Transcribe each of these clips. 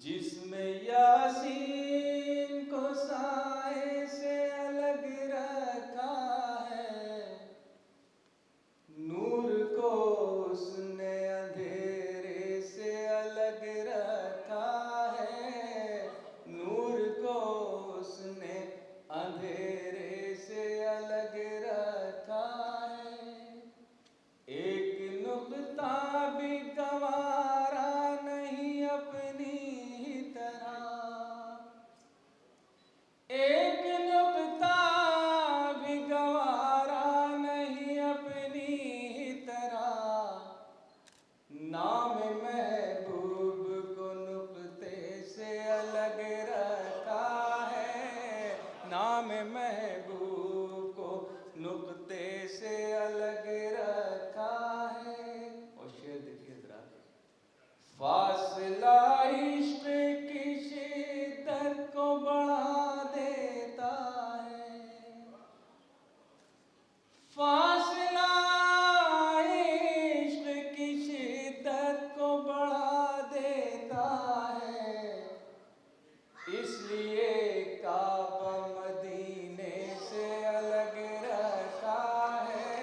जिसमें यासीन को साए से अलग रखा है, नूर को उसने अंधेरे से अलग रखा है, नूर को उसने अंधेरे से अलग रखा है। एक नुक्ता भी गंवारा नहीं अपनी ही तरह, एक नुक्ता भी गंवारा नहीं अपनी ही तरह। नाम महबूब को नुक्ते से अलग रखा है, नाम महबूब को नुक्ते से अलग रखा है। और शेर देखिए जरा, फासला इश्क की शिद्दत को बढ़ा देता है, फासला इश्क की शिद्दत को बढ़ा देता है। इसलिए काबा मदीने से अलग रखा है,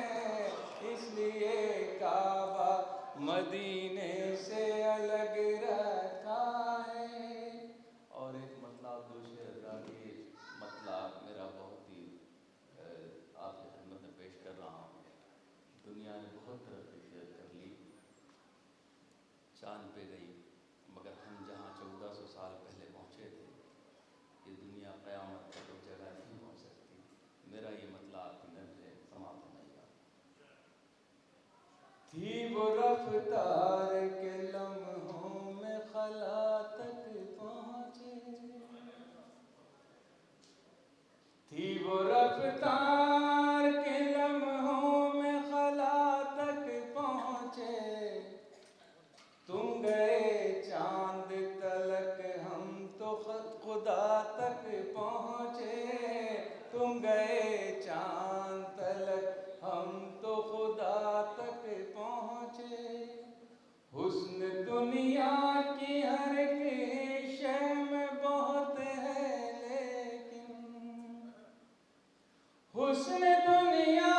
इसलिए काबा मदीने से अलग रखा है। और एक मतलब दो शेर के मतलब मेरा बहुत ही आपके खिदमत में पेश कर रहा हूँ। दुनिया ने बहुत तरह की शेर कर ली, चांद पे गई, मगर हम जहाँ 1400 साल पहले पहुँचे थे, ये दुनिया क़यामत तक एक जगह नहीं हो सकती। मेरा ये मतलब आपकी नज़र समाप्त होने थी वो रफ्तार के लम्हों में खला तक पहुँचे, थी वो रफ्तार के लम्हों में खला तक पहुँचे। तुम गए चांद तलक, हम तो खुदा तक पहुँचे, तुम गए चांद तलक, हम तो खुदा तक पहुँचे। हुस्न दुनिया की हर एक शय में बहुत है, लेकिन हुस्न दुनिया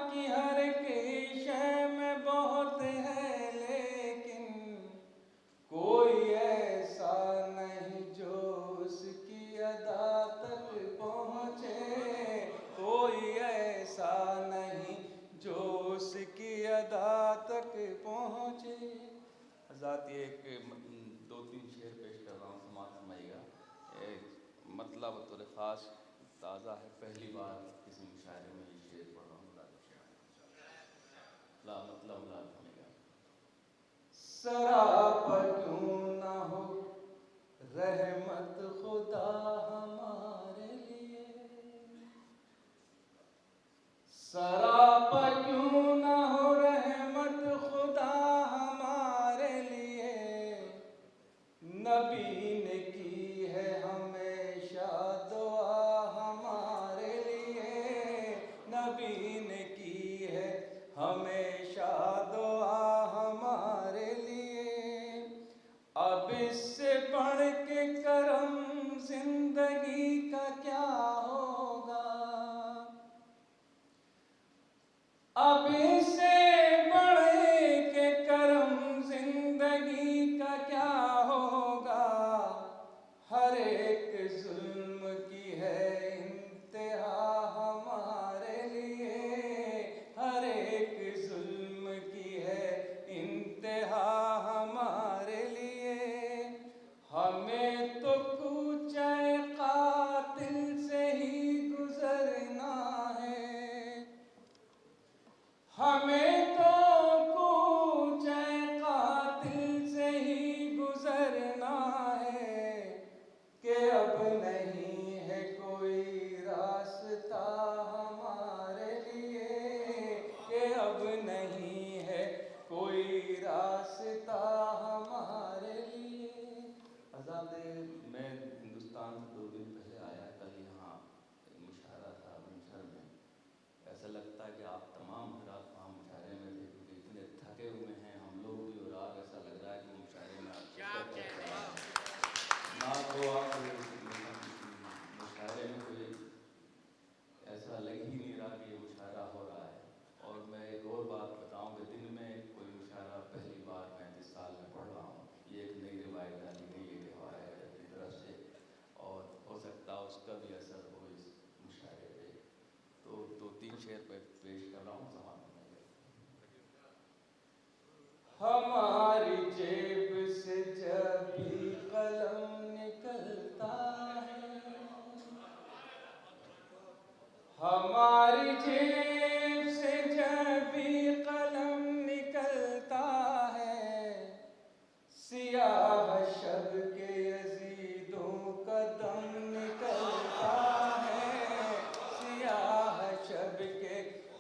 की हर एक शय में बहुत है, लेकिन कोई ऐसा नहीं जो उसकी अदा तक पहुँचे, कोई ऐसा नहीं जो उसकी अदा तक पहुँचे। हज़रात ये एक दो तीन शेर पेश कर रहा हूँ, समाप्त फरमाइएगा। मतलब बतौर ख़ास ताज़ा है, पहली बार किसी मुशायरे में ये शेर पढ़ रहा हूँ। मतलब फरमाइएगा। सरापा क्यों ना हो रहमत खुदा हमारे लिए, सरापा क्यों ना हो रहमत खुदा हमारे लिए। नबी ने की है हमेशा दुआ हमारे लिए, नबी ने की है हमेशा दुआ हमारे लिए। अब इससे बढ़ के करम जिंदगी का क्या होगा, अब इससे बढ़ के करम जिंदगी का क्या होगा। हर एक जुल्म की है इंतहा हमारे लिए, हर एक जुल्म की है इंतहा हमारे लिए। हमें तो कूचे कातिल से ही गुजरना है, हमें तो कूचे कातिल से ही गुजरना है। कि अब नहीं है कोई रास्ता हमारे लिए, कि अब नहीं है कोई रास्ता हमारे लिए। आज़ाद मैं हिंदुस्तान से 2 दिन पहले आया, कल यहाँ मुशायरा था बुलंदशहर में। ऐसा लगता है कि आप तमाम हज़रात वहाँ मुशायरे में थे, क्योंकि इतने थके हुए हैं हम लोग भी, और आप ऐसा लग रहा है कि मुशायरे में आप शेर पे पेश कर रहा हूँ, समाज में। हमारी जेब से जब भी कलम निकलता है, हमारी जेब से जब भी कलम निकलता है, सियाह शब के यजीदों का दम निकलता है, सियाह शब के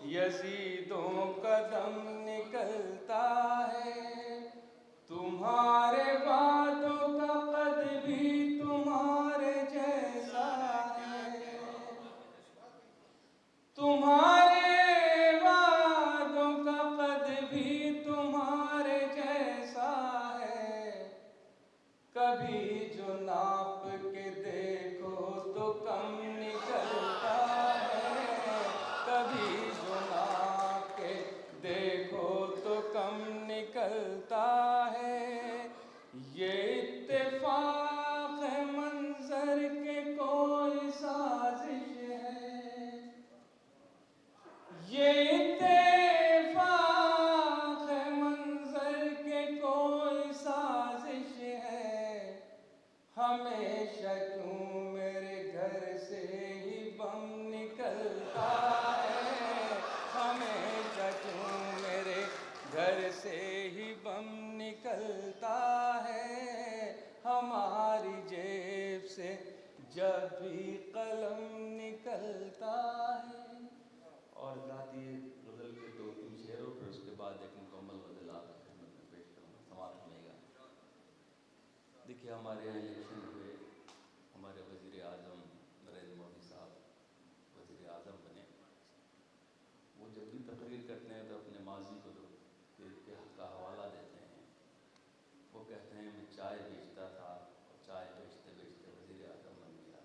यजीदों का दम निकलता है। तुम्हारे वादों का कद भी तुम्हारे जैसा है, तुम्हारे वादों का कद भी तुम्हारे जैसा है। कभी जो नाप के देखो तो कम निकलता है, कभी जो नाप के देखो तो कम निकलता है। ये इत्तेफाक है मंजर के कोई साजिश है, ये इत्तेफाक है मंजर के कोई साजिश है। हमेशा क्यों मेरे घर से ही बम निकलता है, हमेशा क्यों मेरे घर से ही बम निकलता है। हमारी जेब से जब भी कलम निकलता है। और साथ ही गज़ल के 2-3 शेरों, फिर उसके बाद एक मुकम्मल गज़ल आपकी खिदमत में पेश करूँगा, समाप्त होगा। देखिए, हमारे यहाँ इलेक्शन हुए, हमारे वज़ीर आज़म नरेंद्र मोदी साहब वज़ीर आज़म बने। वो जब भी तकरीर करते हैं तो अपने माजी को का हवाला देते हैं। वो कहते हैं मैं चाय बेचता था और चाय बेचते बेचते वज़ीर आज़म बन गया।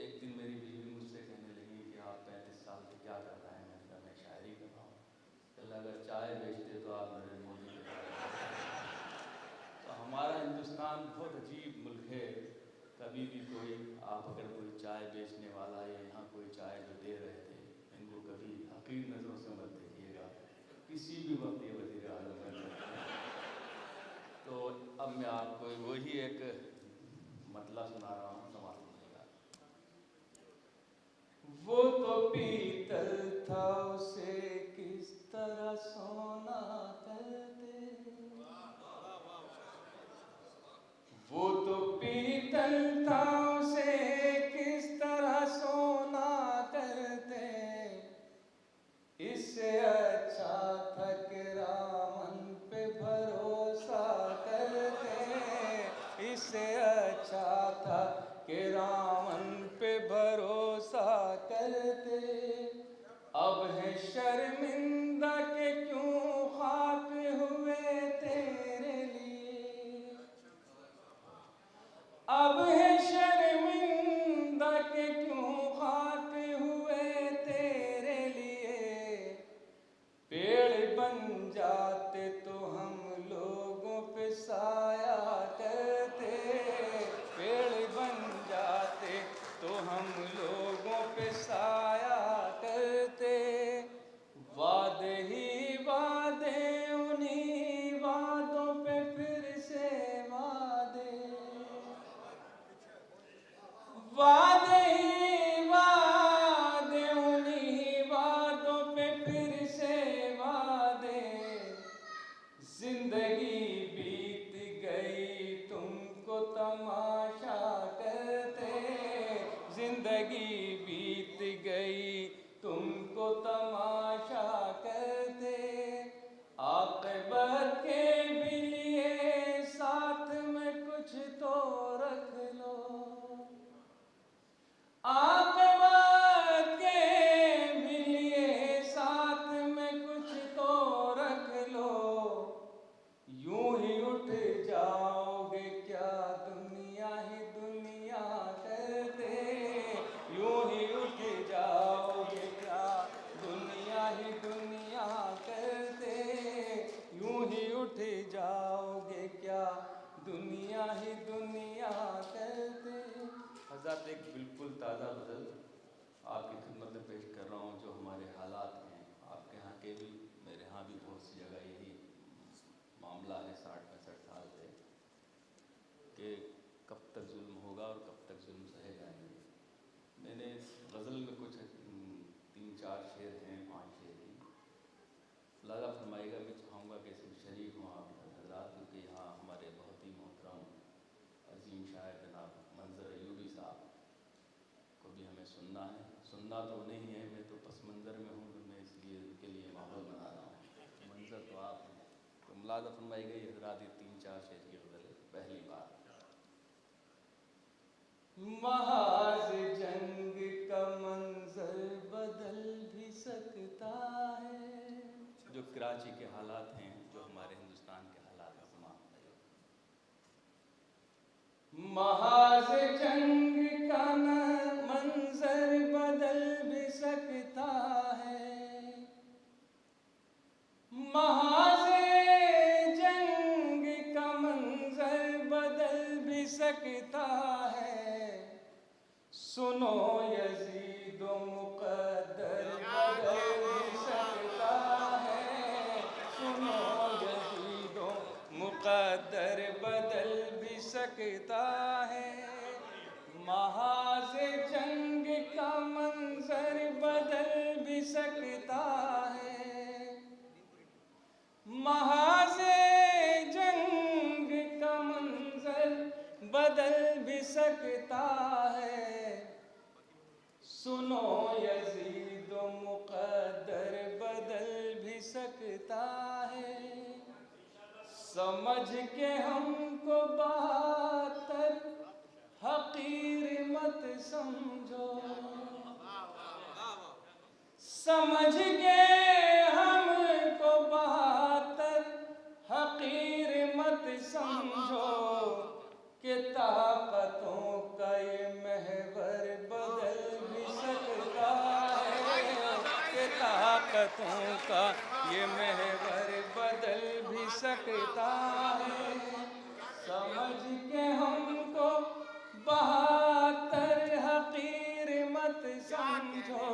एक दिन मेरी बीवी मुझसे कहने लगी कि आप 35 साल से क्या कर रहे हैं? मैंने कहा मैं शायरी कर रहा हूँ। कहने अगर चाय बेचते तो आप नरेंद्र मोदी के तो हमारा हिंदुस्तान बहुत अजीब मुल्क है। कभी भी कोई आप अगर कोई चाय बेचने वाला या यहाँ कोई चाय जो दे रहे थे, इनको कभी हकीर नज़रों से मत देखिएगा, किसी भी वक्त ये वज़ीर आज़म बन सकते हैं। तो अब मैं आपको वही एक मतला सुना रहा हूँ, समाप्त होगा। वो तो पीतल था उसे किस तरह सोना करते, वो तो पीतल था उसे किस तरह सोना करते। इससे अच्छा था कि रामन पे भरोसा करते, इससे अच्छा था कि रामन पे भरोसा करते। अब है शर्मिंदा के क्यों खाक हुए तेरे लिए, अब है शर्मिंदा के क्यों खाक हुए तेरे लिए। पेड़ बन जाते तो हम लोगों पे साया करते, पेड़ बन जाते तो हम लोगों पे साया करते। वादे ही वादे उन्हीं वादों पे फिर से वादे, वादे ही वादे उन्हीं वादों पे फिर से वादे। जिंदगी बीत गई तुमको तमाशा करते, जिंदगी बीत गई तुमको तमाशा करते। आक़िबत के भी लिए साथ में कुछ तो रख लो, आक़िबत के भी लिए साथ में कुछ तो रख लो। यूं ही उठ जाओगे क्या दुनिया ही दुनिया करते, यूं ही उठ जाओगे क्या दुनिया ही दुनिया करते, यूं ही उठ जाओगे क्या दुनिया ही दुनिया करते। हज़रत एक बिल्कुल ताज़ा गज़ल आपकी खिदमत में पेश कर रहा हूँ जो हमारे हालात हैं, आपके यहाँ के भी, मेरे यहाँ भी बहुत सी जगह यही मामला है 60-65 साल से, कि कब तक जुल्म होगा और कब तक जुल्म सहे जाएंगे। मैंने गज़ल में कुछ 3-4 शेर हैं, 5 शेर हैं, लाजा फरमाइएगा। मैं चाहूँगा कि इसमें शरीक हों आप हज़रात, क्योंकि यहाँ हमारे बहुत ही मोहतरम अजीम शायर जनाब मंजर अयूबी साहब को भी हमें सुनना है। सुनना तो नहीं है, मैं तो पस मंज़र में हूँ, तो मैं इसलिए उनके लिए माहौल बना रहा हूँ। मंजर तो आप हैं, तो मुलाज़ा फरमाइएगा ये हज़रात, ये 3-4 शेर की गज़ल है। पहली बात, महाज जंग का मंजर बदल भी सकता है। जो कराची के हालात हैं, जो हमारे हिंदुस्तान के हालात हैं, समाप्त नहीं। महाज जंग का मंजर बदल भी सकता है। महाज जंग का मंजर बदल भी सकता है। सुनो यज़ीद मुक़द्दर बदल भी सकता है। सुनो यज़ीद मुक़द्दर बदल भी सकता है। महाज़ जंग का मंजर बदल भी सकता है। महाज़ जंग का मंजर बदल भी सकता है। सुनो यज़ीद मुक़द्दर बदल भी सकता है। समझ के हमको बहातर हक़ीर मत समझो। समझ के हमको बहातर हक़ीर मत समझो, कि ताकतों का ये महवर बदल भी सकता है। कि ताकतों का ये महवर बदल भी सकता है। समझ के हमको बहातर हक़ीर मत समझो,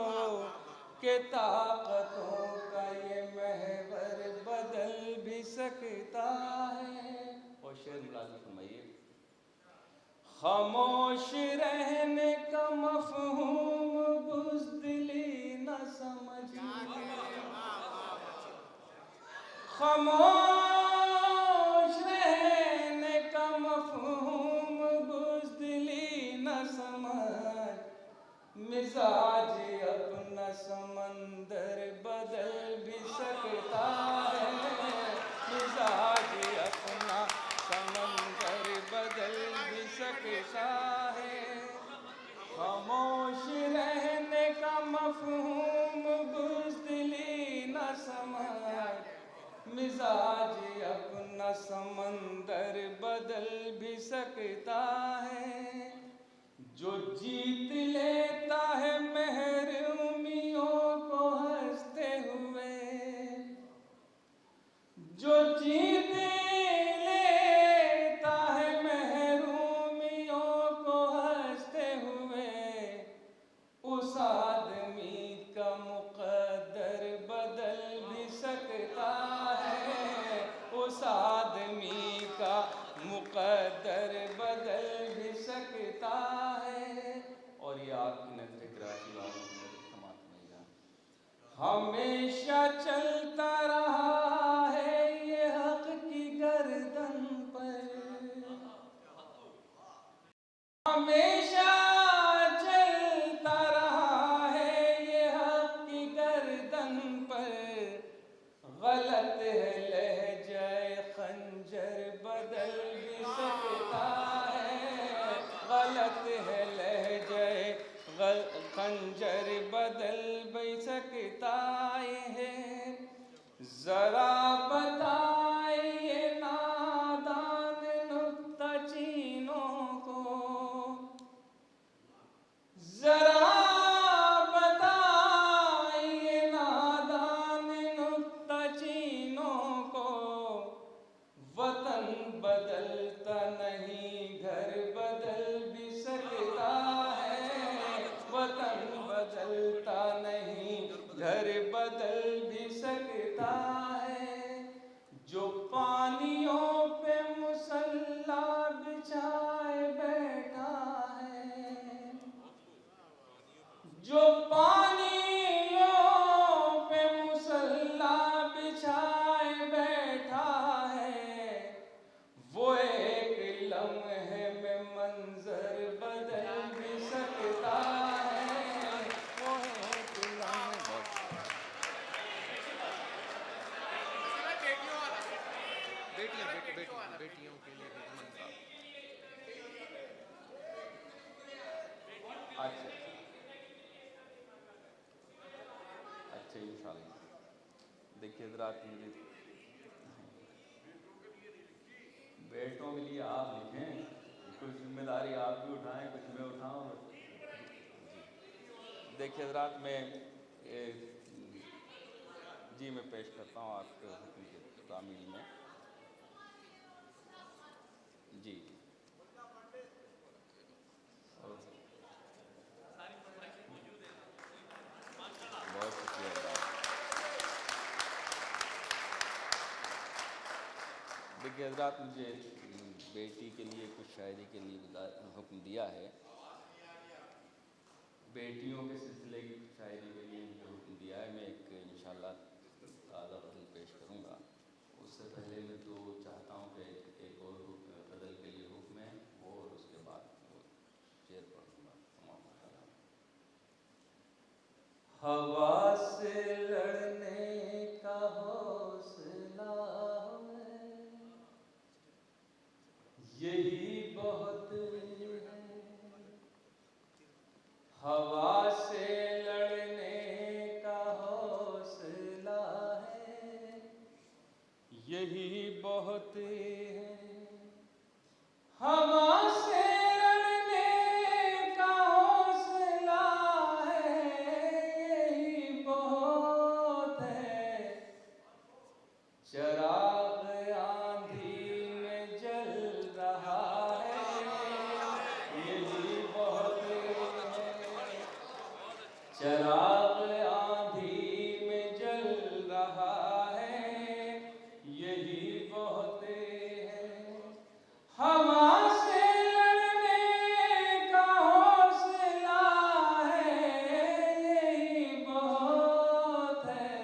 कि ताकतों का ये महवर बदल भी सकता है। और शेर मुलाज़ा फरमाइए, खामोश रहने का मफ़हूम बुज़दिली न समझिए। खामोश रहने का मफ़हूम बुज़दिली न समझ। मिजाज अपना समंदर बदल भी सकता है। मिजाज अपना समंदर बदल भी सकता है। खामोश रहने का मफ़हूम बुज़दिली न समझ। मिजाज अपना समंदर बदल भी सकता है। जो जीत लेता है महरूमियों को हंसते हुए। जो जीत लेता है महरूमियों को हंसते हुए। उस आदमी का मुक़द्दर बदल भी सकता है। उस आदमी का मुक़द्दर बदल भी सकता है। और ये आपकी नज़र कराची वालों की नज़र समाप्त नहीं रहा। हमेशा चलता रहा है ये हक की गर्दन पर। हमेशा चलता रहा है ये हक की गर्दन पर। गलत है लहज़ाए खंजर बदल भी सकता है। गलत है लहज़ाए खंजर बदल भी सकता है। ज़रा बताइए नादान नुक्ता चीनों को। ज़रा बताइए नादान नुक्ता चीनों को। वतन बदलता नहीं घर बदल भी सकता है। वतन बदल अच्छा अच्छा इंशाल्लाह। देखिए हज़रात, मुझे बेटों के लिए आप लिखें, कुछ जिम्मेदारी आप भी उठाएं, कुछ मैं उठाऊं। देखिए हज़रात, मैं पेश करता हूँ आपके हुक्म के तामील में। जी बहुत शुक्रिया हज़रात। देखिए हज़रात, मुझे बेटी के लिए कुछ शायरी के लिए हुक्म दिया है। बेटियों के सिलसिले की शायरी के लिए मुझे हुक्म दिया है। मैं एक इंशाल्लाह ताज़ा गज़ल पेश करूँगा। उससे पहले मैं तो चाहता हूँ कि एक और गज़ल के लिए हुक्म है, और उसके बाद वो शेर पढ़ूँगा। हवा से लड़ने का हौसला है, यही बहुत है। हवा से लड़ने का हौसला है, यही बहुत है। हवा से लड़ने का हौसला है, यही बहुत है। चिराग आंधी में जल रहा है, यही बहुत है। चिराग आंधी में जल रहा है, यही बहुत है। हवा से लड़ने का हौसला है, यही बहुत है।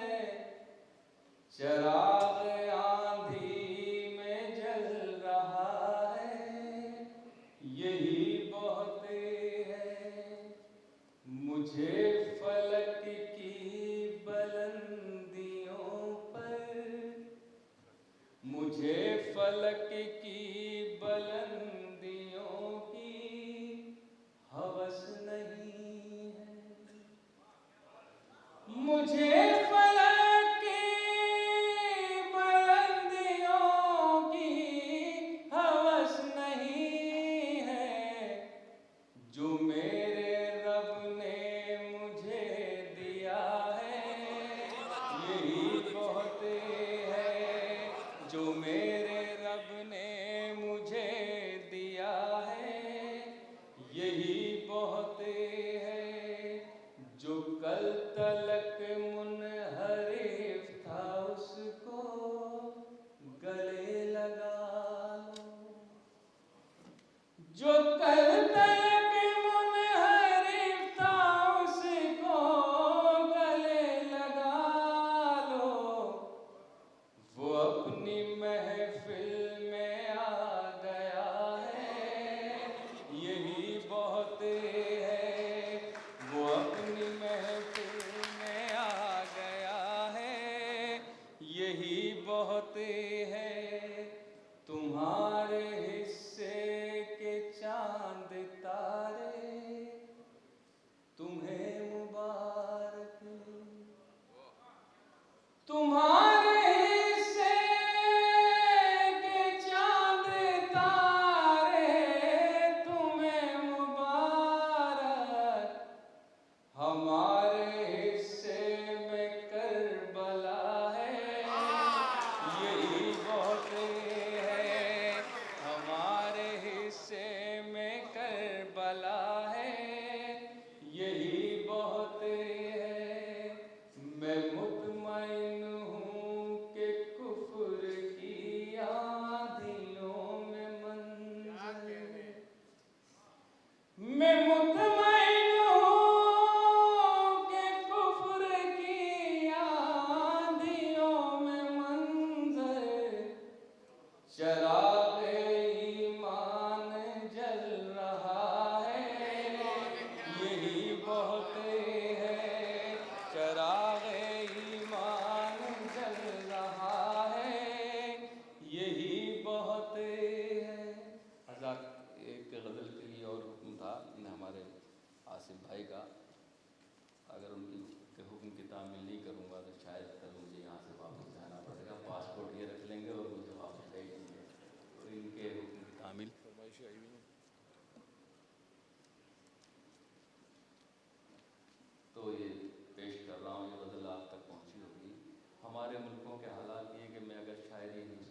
चिराग आंधी में जल रहा है, यही बहुत है। मुझे फलक की बुलंदियों पर, मुझे फलक की बुलंदियों की हवस नहीं है। मुझे फलक की बुलंदियों की हवस नहीं है। जो मेरे रब ने मुझे दिया है, यही बहुत है। जो मेरे रब ने मुझे दिया है, यही बहुत है। जो कल तलक मुनहरिफ था, उसको गले लगा लो। जो कल तलक मुनहरिफ था, उसको गले लगा लो। वो अपनी महफिल में आ गया है, यही बहुत है। वो अपनी महफिल में आ गया है, यही बहुत है। तुम्हारे हिस्से के चांद तारे तुम्हें मुबारक। तुम्हारे हिस्से के चांद तारे तुम्हें मुबारक।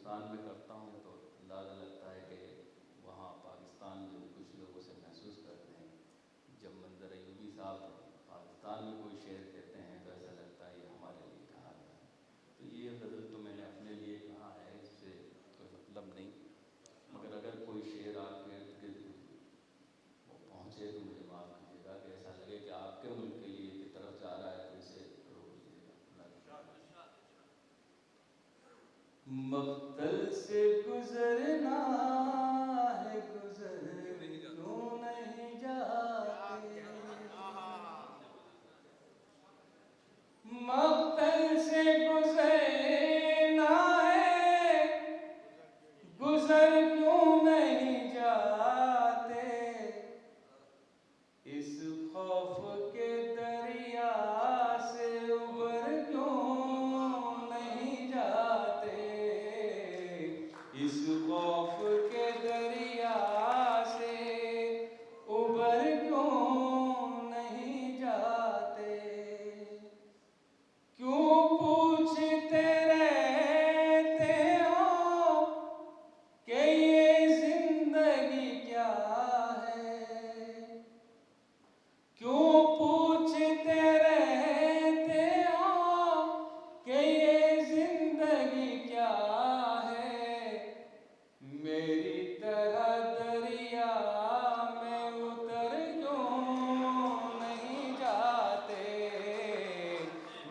हिंदुस्तान में करता हूँ तो अंदाज़ा लगता है कि वहाँ पाकिस्तान में भी कुछ लोग उसे महसूस करते हैं। जब मंजर अयूबी साहब पाकिस्तान में कोई शेर कहते हैं तो ऐसा लगता है ये हमारे लिए कहा गया है। तो ये गज़ल तो मैंने अपने लिए कहा है, इससे कोई मतलब नहीं, मगर अगर कोई शेर आपके इर्द गिर्द वो पहुँचे तो मुझे माफ़ कीजिएगा कि ऐसा लगे कि आपके मुल्क के लिए की तरफ जा रहा है तो इसे रोक लीजिएगा। मक्तल से गुजरना है, गुजर क्यों नहीं जाते। मक्तल से गुजरना है, गुजर क्यों नहीं जाते। इस खौफ के दरिया से उबर क्यों नहीं जाते। इस खौफ के दरिया से उबर क्यों नहीं जाते। क्यों पूछते रहते हो कि ये जिंदगी क्या है। क्यों पूछते रहते हो कि ये जिंदगी क्या है। मेरी तरह दरिया में उतर क्यों नहीं जाते।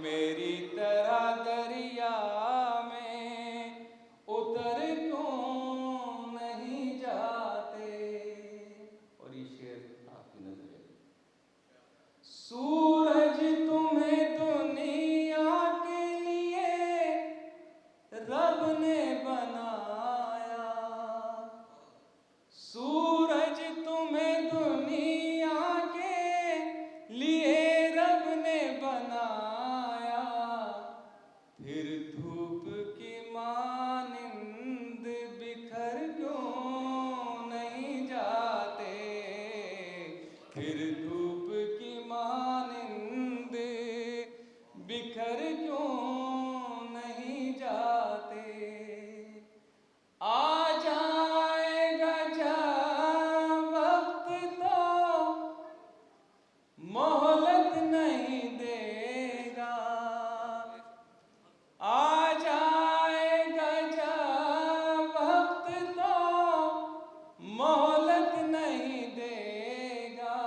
मेरी तरह दरिया में उतर क्यों नहीं जाते। और ये शेर आपकी नजर है। सूरज तुम्हें दुनिया के लिए रब ने बनाया। सूरज तुम्हें दुनिया के लिए रब ने बनाया। फिर धूप की मानिंद बिखर क्यों नहीं जाते। फिर धूप की मानिंद बिखर क्यों नहीं जाते। आ जाएगा जब वक्त तो मोहलत नहीं देगा। आ जाएगा जब वक्त तो मोहलत नहीं देगा।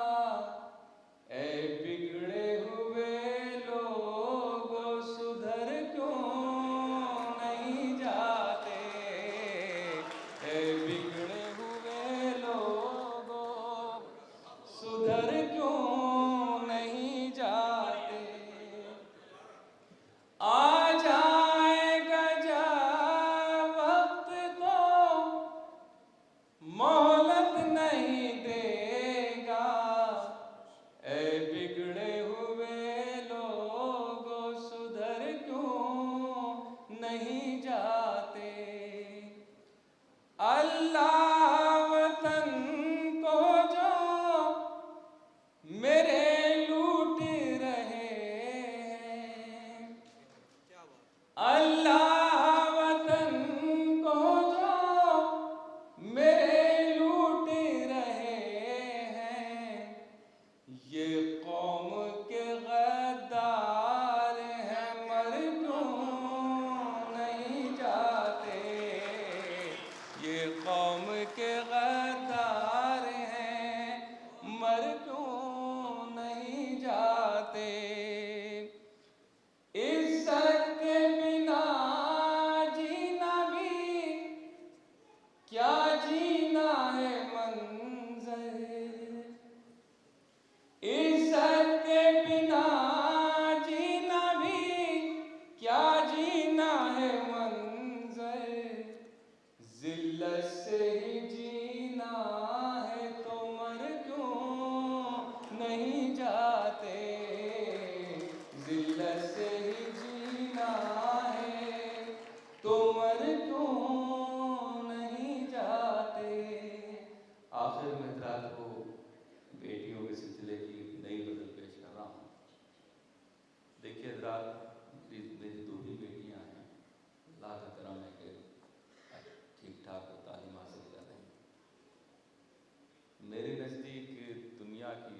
ऐ बिगड़े हुए लोगों सुधर क्यों नहीं जाते। ऐ बिगड़े हुए लोगों सुधर क्यों नहीं जाते। आ जाएगा जब वक्त तो मोहलत नहीं देगा। ऐ बिगड़े हुए लोगों सुधर क्यों नहीं जाते। अल्लाह वतन को जो मेरे लूट रहे हैं। अल्लाह वतन को जो मेरे लूट रहे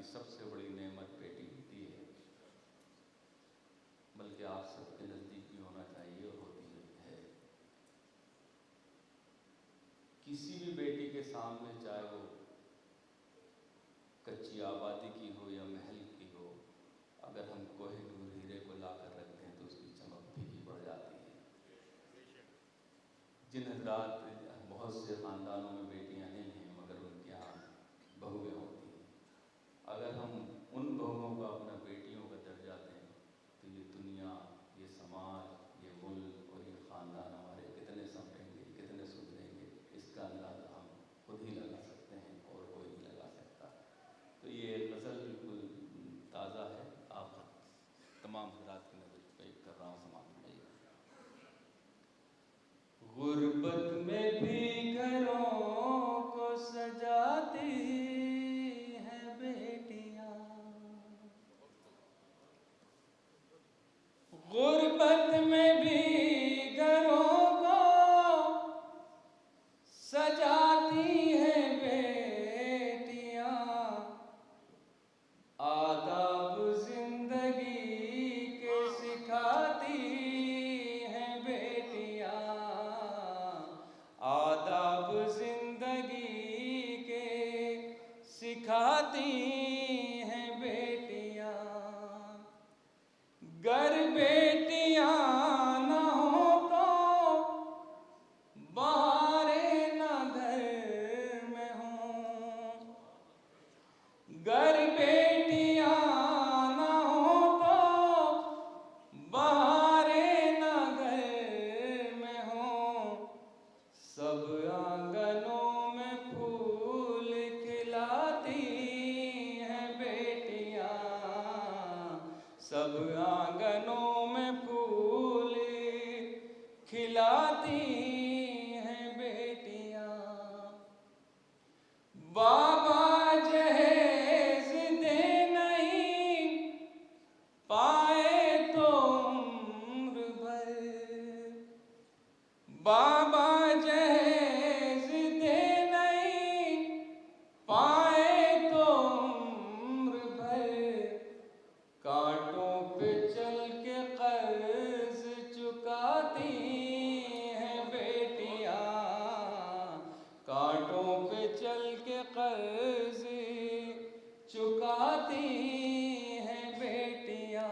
सबसे बड़ी नेमत बेटी होती है, बल्कि आप सबके नज़दीक भी होना चाहिए और होती है। किसी भी बेटी के सामने, चाहे वो कच्ची आबादी की हो या महल की हो, अगर हम कोहिनूर हीरे को लाकर रखते हैं तो उसकी चमक फीकी पड़ जाती है। जिन हजरात, बहुत से ख़ानदानों में बेटियां नहीं हैं मगर उनके यहाँ बहुएं होती हैं, अगर हम उन बहुओं का अपना बेटियों का दर्जा दें तो ये दुनिया, ये समाज, ये मुल्क और ये ख़ानदान हमारे कितने संभलेंगे, कितने सुधरेंगे, इसका अंदाज़ा हम खुद ही लगा सकते हैं और कोई नहीं लगा सकता। तो ये गज़ल बिल्कुल ताज़ा है, आप तमाम हज़रात की नज़र पेश कर रहा हूँ, समाज में। गुर्बत में भी घरों को सजाती हैं बेटियां, गुर्बत में भी घरों को सजाती हैं बेटियां, आदाब जिंदगी के सिखाती हैं बेटियां, आदाब जिंदगी के सिखाती हैं बेटियां। गर बेटियां न हो तो बहारे न घर में हों, गर बेटियां न हो तो बहारे न घर में हों, सब आंगनों में फूल खिलाती हैं बेटियां, सब आंगनों में फूल खिलाती हैं बेटियां। बाबा जहेज दे नहीं पाए तो उम्र भर, बाबा जहेज दे नहीं पाए तो उम्र भर, कांटों पे चल के कर्ज चुकाती हैं बेटियां, कांटों पे चल के कर्ज चुकाती हैं बेटियां।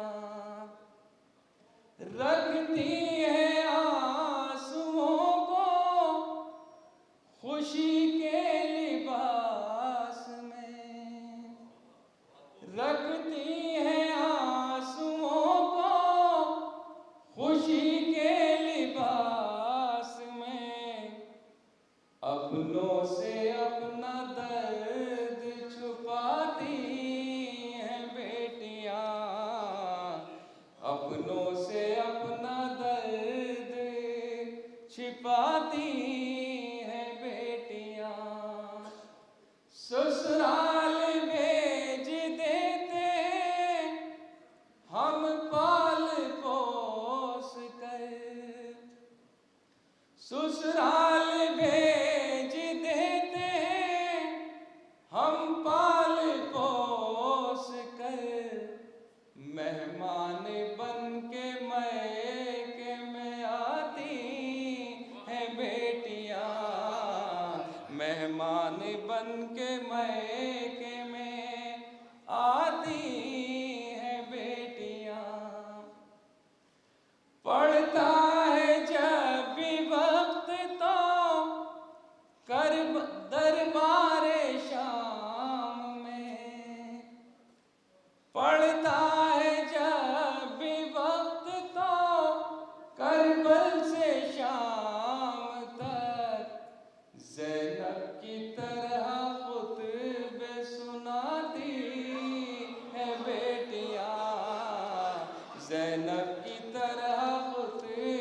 रखती है आंसुओं को खुशी के लिबास में, रखती है आंसुओं को खुशी के लिबास में, अपनों से अपना दर्द छुपाती हैं बेटियां, अपनों से अपना दर्द छिपाती हैं बेटियां। ससुराल भेज देते हम पाल पोस कर, ससुराल भेज देते हम पाल पोस कर, मेहमान बन के मैके में आती हैं बेटियां, मेहमान बन के मैके में आती हैं बेटियां। पढ़ता है जब भी वक्त तो कर दरबारे शाम में, पढ़ता है जब भी वक्त तो करबल से शाम तक, ज़ैनब की तरह खुतबे सुनाती है बेटियां, ज़ैनब की तरह खुतबे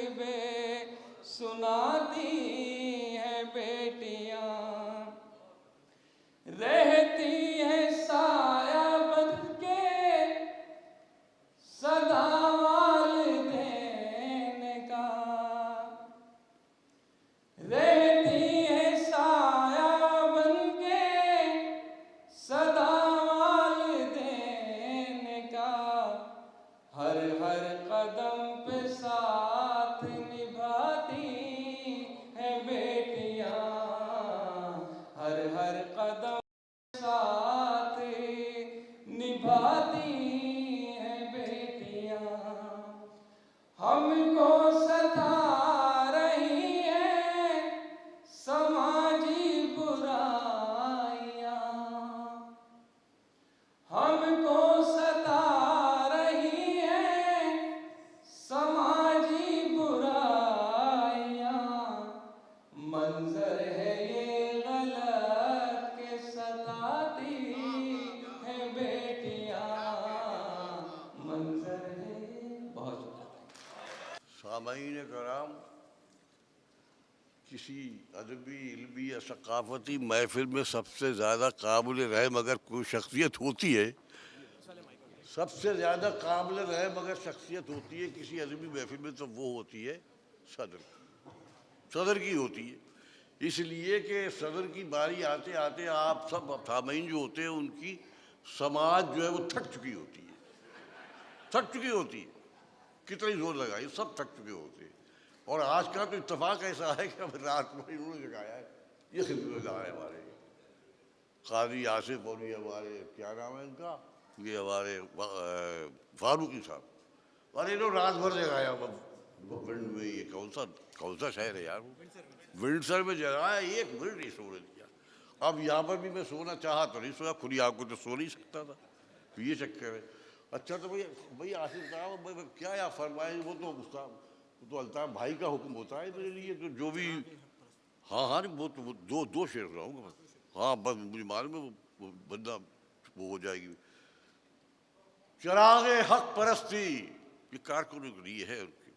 सामाईन कराम, किसी अदबी इल्मी या सकाफती महफिल में सबसे ज़्यादा काबिल रहम अगर कोई शख्सियत होती है, सबसे ज़्यादा काबिल रहम अगर शख्सियत होती है किसी अदबी महफिल में, तो वो होती है सदर की होती है। इसलिए कि सदर की बारी आते आते आप सब सामाईन जो होते हैं उनकी समाज जो है वो थक चुकी होती है, कितना ही जोर लगाइए सब थक चुके होते हैं। और आज का तो इत्तेफाक ऐसा है कि अब रात को इन्होंने जगाया है, ये खिदमतगार है हमारे काजी आसिफ और ये हमारे क्या नाम है इनका, ये हमारे फारूकी साहब, और इन्होंने रात भर जगाया। विंड में ये कौन सा शहर है यार, वो विंडसर में जगाया, एक मिनट नहीं सोने दिया। अब यहाँ पर भी मैं सोना चाहा तो नहीं सोया, खुली आँख को तो सो नहीं सकता था, ये चक्कर है। अच्छा तो भैया आसिफ साहब क्या या फरमाए, वो तो अल्ताफ भाई का हुक्म होता है मेरे लिए, तो जो भी हाँ हाँ वो तो दो शेर सुनाऊंगा बस। हाँ बस मुझे मालूम है वो बंदा वो हो जाएगी। चिरागे हक परस्ती, ये कारकुनों के लिए है उनकी।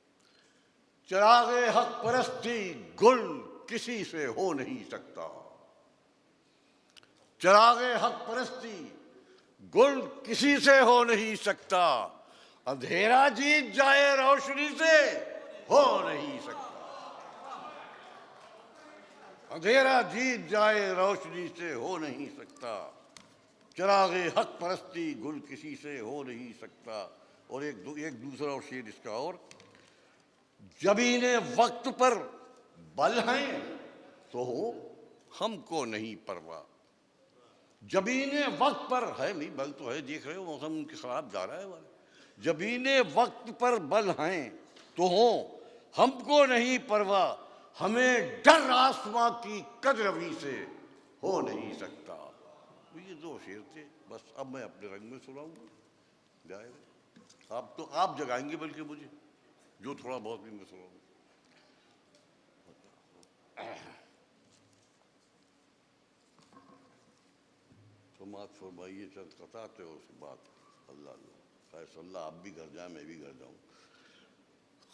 चिरागे हक परस्ती गुल किसी से हो नहीं सकता, चिरागे हक परस्ती गुल किसी से हो नहीं सकता, अंधेरा जीत जाए रोशनी से हो नहीं सकता, अंधेरा जीत जाए रोशनी से हो नहीं सकता, चिरागे हक परस्ती गुल किसी से हो नहीं सकता। और एक दूसरा और शेर इसका, और जबीने वक्त पर बल हैं तो हमको नहीं परवाह, जबीने वक्त पर है नहीं बल तो है, देख रहे हो मौसम उनके खिलाफ जा रहा है हमारे, जबीने वक्त पर बल हैं तो हो हमको नहीं परवाह, हमें डर आसमां की कदरवी से हो नहीं सकता। तो ये दो शेर थे बस, अब मैं अपने रंग में सुनाऊंगा, जाएगा आप तो आप जगाएंगे बल्कि मुझे, जो थोड़ा बहुत भी मैं सुनाऊंगा। समात फरमाइए चंद कताते हो उस बात, अल्लाह अल्लाह आप भी घर जाए मैं भी घर जाऊं।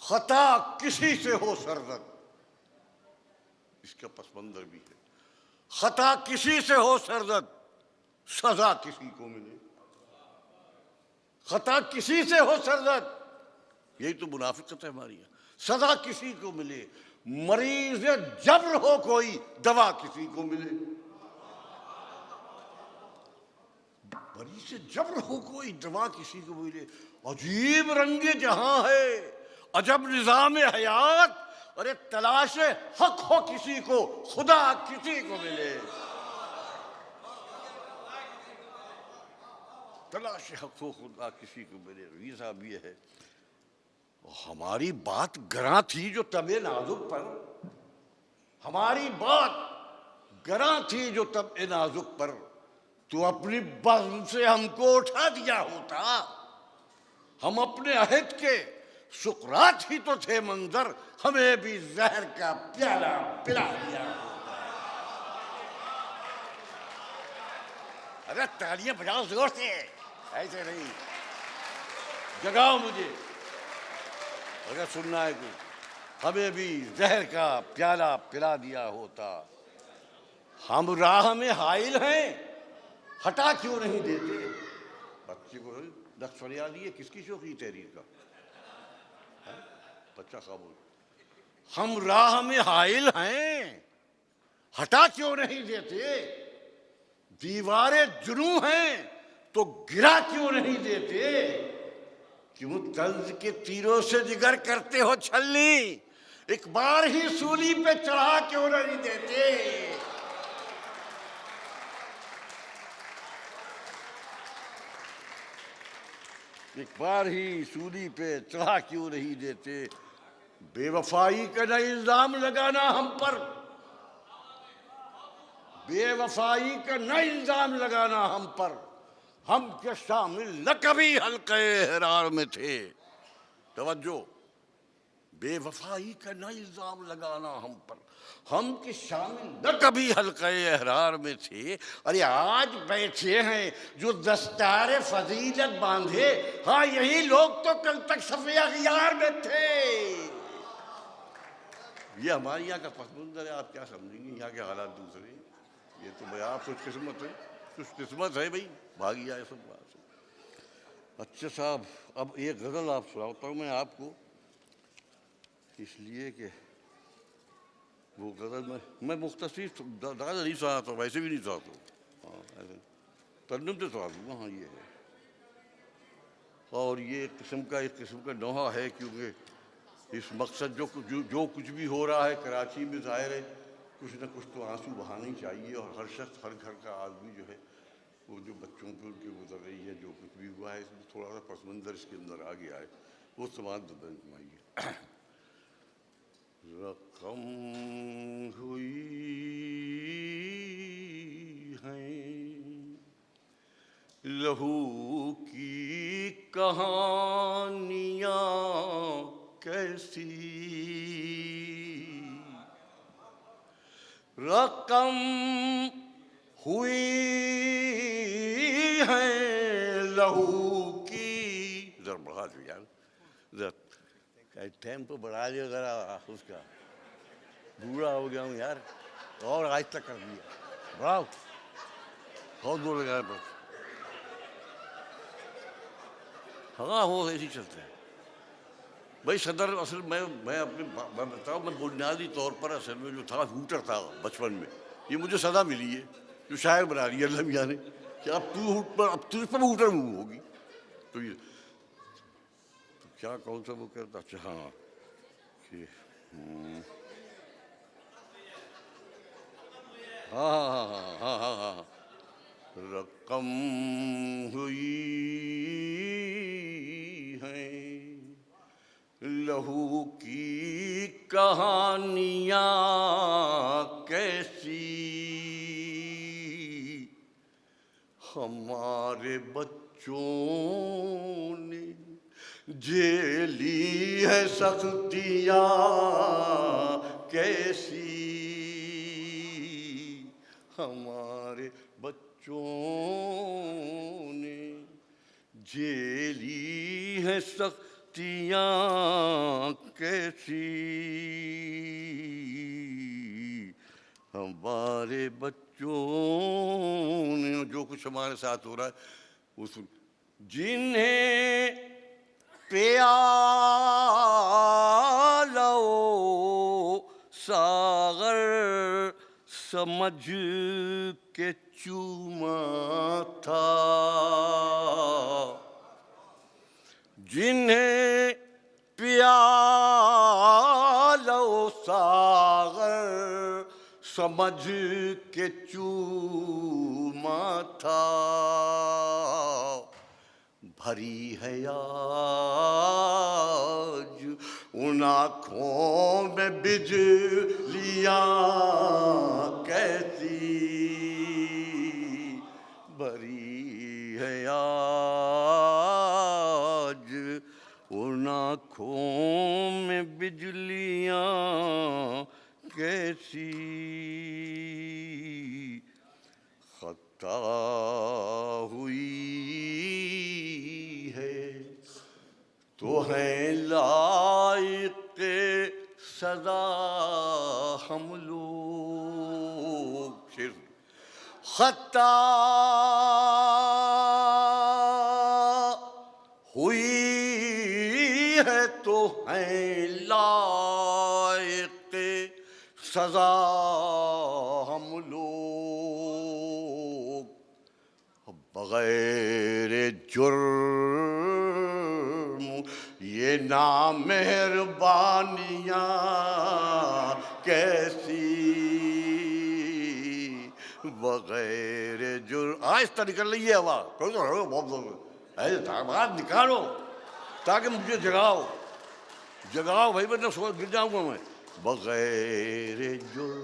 खता किसी से हो सरदद, इसका पसमंदर भी है, खता किसी से हो सरदद सजा किसी को मिले, खता किसी से हो सरदद, यही तो मुनाफिकत है हमारी, सजा किसी को मिले, मरीज जब्र हो कोई दवा किसी को मिले, मरीज जब्र हो कोई दवा किसी को मिले, अजीब रंगे जहां है अजब निजाम हयात, अरे तलाश हक हो किसी को खुदा किसी को मिले, तलाश हक हो खुदा किसी को मिले। ये साहब ये है, हमारी बात गरां थी जो तबे नाजुक पर, हमारी बात गरां थी जो तबे नाजुक पर, तो अपनी बज़्म से हमको उठा दिया होता, हम अपने अहद के सुकरात ही तो थे मंजर, हमें भी जहर का प्याला पिला दिया होता। अरे तालियां बजाओ जोर से, ऐसे नहीं, जगाओ मुझे अगर सुनना है कुछ, हमें भी जहर का प्याला पिला दिया होता, हम राह में हाइल हैं हटा क्यों नहीं देते। बच्चे को नक्श फरियाद ये किसकी शौकी तहरीर का है? बच्चा खामोश, हम राह में हाइल हैं हटा क्यों नहीं देते, दीवारें जुनू हैं तो गिरा क्यों नहीं देते, क्यों तंज के तीरों से जिगर करते हो छलनी, एक बार ही सूली पे चढ़ा क्यों नहीं देते। एक बार ही सूली पे चढ़ा क्यों नहीं देते, बेवफाई का न इल्जाम लगाना हम पर, बेवफाई का न इल्जाम लगाना हम पर, हम के शामिल न कभी हल्के एहरार में थे। तवज्जो, बेवफाई का न इल्जाम लगाना हम पर, हम के शामिल न कभी हल्के एहरार में थे। अरे आज बैठे हैं जो दस्तार फजीलत बांधे, हाँ यही लोग तो कल तक सफे अखियार में थे। ये हमारे यहाँ का पस मंज़र है, आप क्या समझेंगे, यहाँ के हालात दूसरे हैं। ये तो भाई आप खुशकिस्मत है, खुशकिस्मत है भाई, भागी आए सब बात से। अच्छा साहब, अब एक गज़ल आप सुनाता हूँ मैं आपको, इसलिए कि वो गज़ल मैं मुख्तसर ज़्यादा नहीं सुनाता हूँ, वैसे भी नहीं सुनाता हूँ। हाँ ऐसे तर्जुम से सुना दूँगा। हाँ ये है, और ये एक किस्म का नोहा है, क्योंकि इस मकसद जो कुछ भी हो रहा है कराची में, ज़ाहिर है कुछ न कुछ तो आंसू बहाने ही चाहिए। और हर शख्स, हर घर का आदमी जो है, वो जो बच्चों पे उनके गुजर रही है, जो कुछ भी हुआ है, इसमें थोड़ा सा पस मंज़र इसके अंदर आ गया है, वो समाज बदल कमाइए। रकम हुई हैं लहू की कहानियाँ कैसी, रकम हुई है लहू की। जरा बढ़ा दो यार, जरा टेम्पो बढ़ा दियो जरा, उसका बूढ़ा हो गया हूँ यार, और आज तक कर दिया, बढ़ाओ, बहुत बोल लगा है बस। हाँ वो ऐसे ही चलता है भाई। सदर असल मैं बताऊँ, मैं बुनियादी तौर पर असल में जो था हूटर था बचपन में, ये मुझे सदा मिली है, जो शायर बना रही है अल्लाह मियाँ ने, कि अब तुझ पर हूटर होगी। तो ये तो क्या कौन सा वो कहता, अच्छा हाँ कि हाँ हाँ हाँ हाँ हाँ हाँ हाँ, रकम हुई है लहू की कहानियाँ कैसी, हमारे बच्चों ने झेली है सख्तियाँ कैसी, हमारे बच्चों ने झेली है सख्तियाँ कैसी, हमारे बच्चों ने, जो कुछ हमारे साथ हो रहा है उस, जिन्हें प्यालो सागर समझ के चूमा था, जिन्हें प्यालो सागर समझ के चूमा था, भरी है आज उन आँखों में बिजलियाँ कैसी, भरी है आज उन आँखों में बिजलियाँ कैसी, खता हुई है तो है लायक सदा हम लोग, शेर खता हुई है तो है लायक सजा हम लोग, बगैर जुर्म ये नामेहरबानियाँ कैसी, बगैर जुर्म, आहिस्ता निकल रही है हवा, बहुत ऐसे दामाद निकालो ताकि मुझे जगाओ भाई, वरना सोच गिर जाऊंगा मैं। बगैर जुर्म,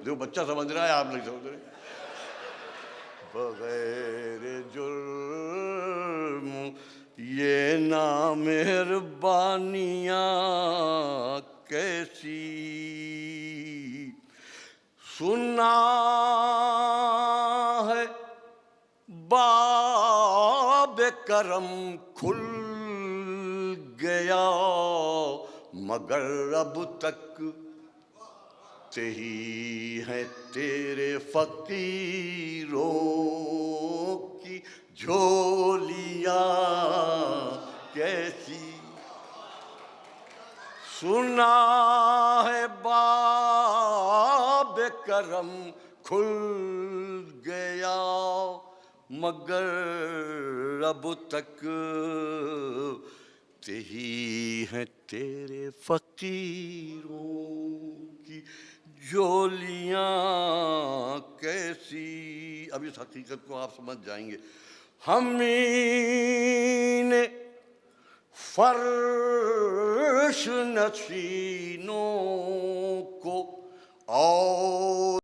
जो बच्चा समझ रहा है आप नहीं समझ रहे, बगैर जुर्म ये नामेहरबानियाँ कैसी, सुना है बाब करम खुल गया मगर अब तक ही है तेरे फकीरों की झोलियां कैसी। सुना है बाब करम खुल गया, मगर अब तक ही है तेरे फकीरों की झोलियां कैसी। अब इस हकीकत को आप समझ जाएंगे। हमने फर्श नशीनों को और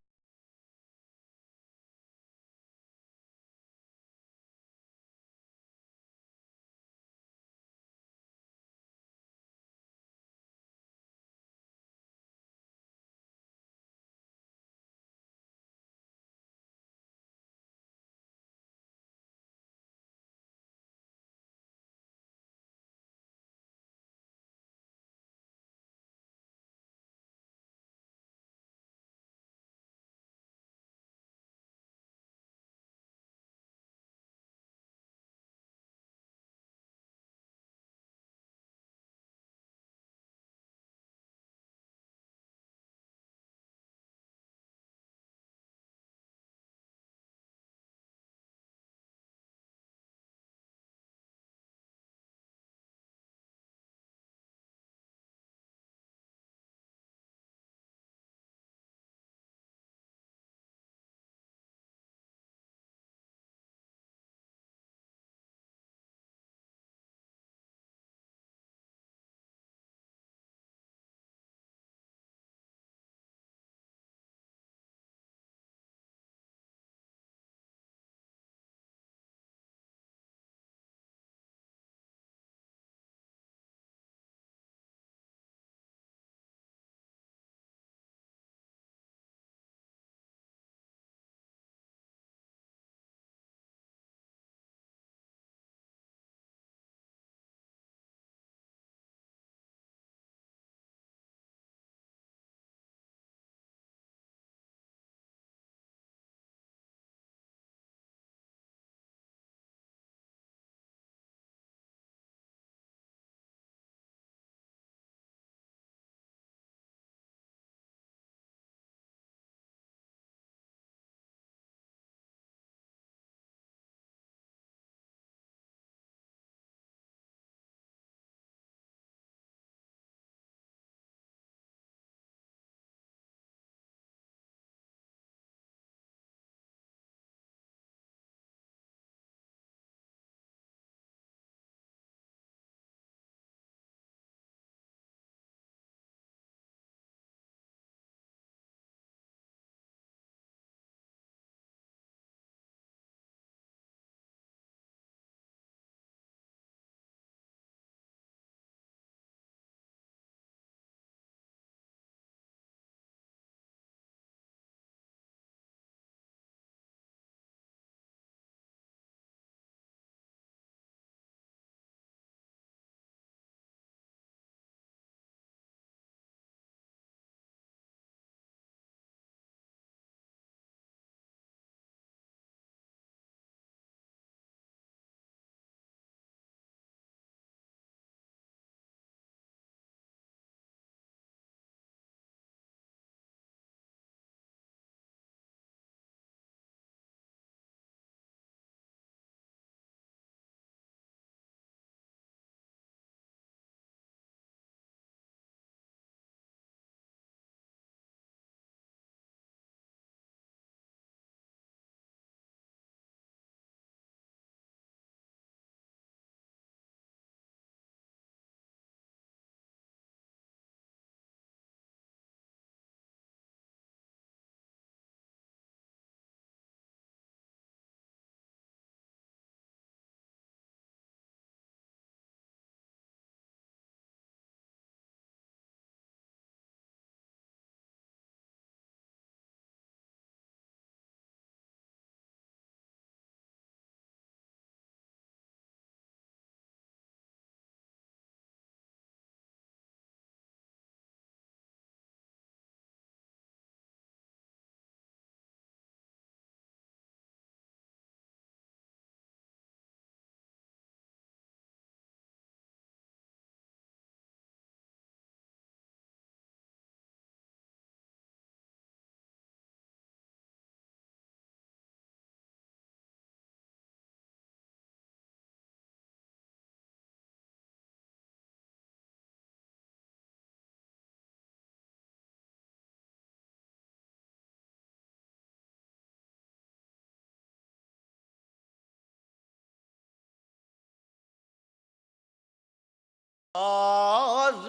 आज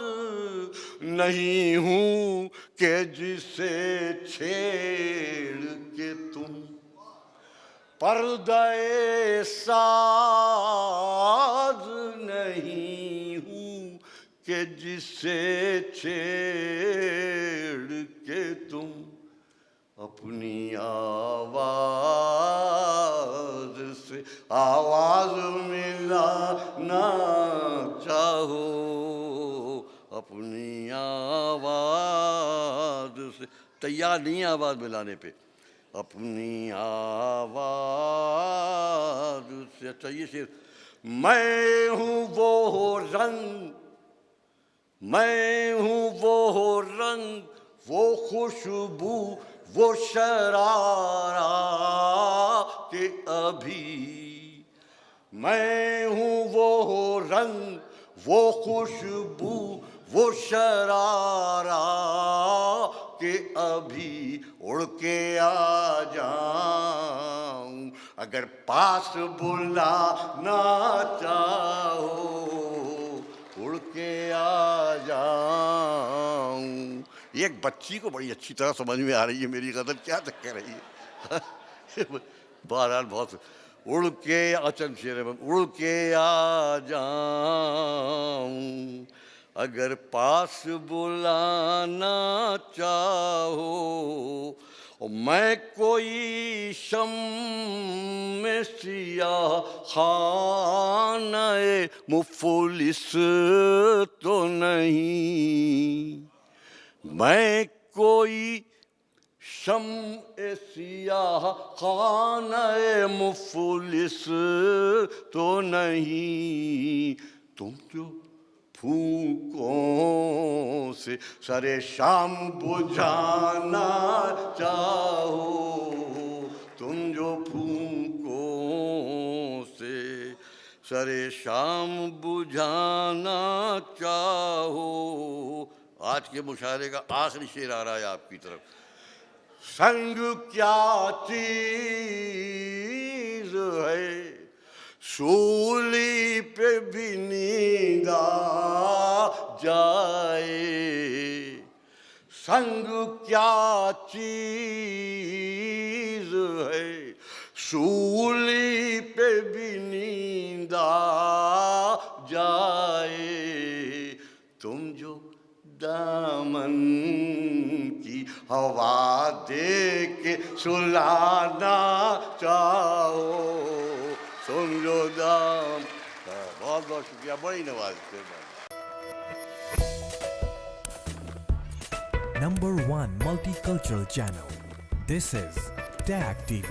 नहीं हूं कि जिसे छेड़ के तुम पर्दे साज नहीं हूं कि जिसे छेड़ के तुम अपनी आवाज से आवाज मिलाना चाहो, अपनी आवाज से। तैयार नहीं आवाज मिलाने पे, अपनी आवाज से। अच्छा ये शेर, मैं हूँ वो रंग, मैं हूँ वो रंग, वो खुशबू, वो शरारा के अभी। मैं हूँ वो रंग, वो खुशबू, वो शरारा के अभी उड़ के आ जाऊं, अगर पास बुलाना चाहो, उड़ के आ जाऊं। एक बच्ची को बड़ी अच्छी तरह समझ में आ रही है मेरी गज़ल क्या कह रही है। बहरहाल बहुत उड़ के अचन शेर है, उड़ के आ जाऊं, अगर पास बुलाना चाहो। और मैं कोई शम्मे सियाह खानाए मुफलिस तो नहीं, मैं कोई शम्मे सियाह खानाए मुफलिस तो नहीं। तुम जो फूकों से सरे शाम बुझाना चाहो, तुम जो फूकों से सरे शाम बुझाना चाहो। आज के मुशायरे का आखिरी शेर आ रहा है आपकी तरफ। संग क्या चीज है, सूली पे भी नींद आ जाए। संग क्या चीज है, सूली पे भी नींद आ जाए। तुम जो दामन की हवा दे के सुलाना चाहो, सुन लो दाम। बहुत बहुत शुक्रिया, बड़ी नवाज़। Number 1 multicultural channel. This is TAG TV.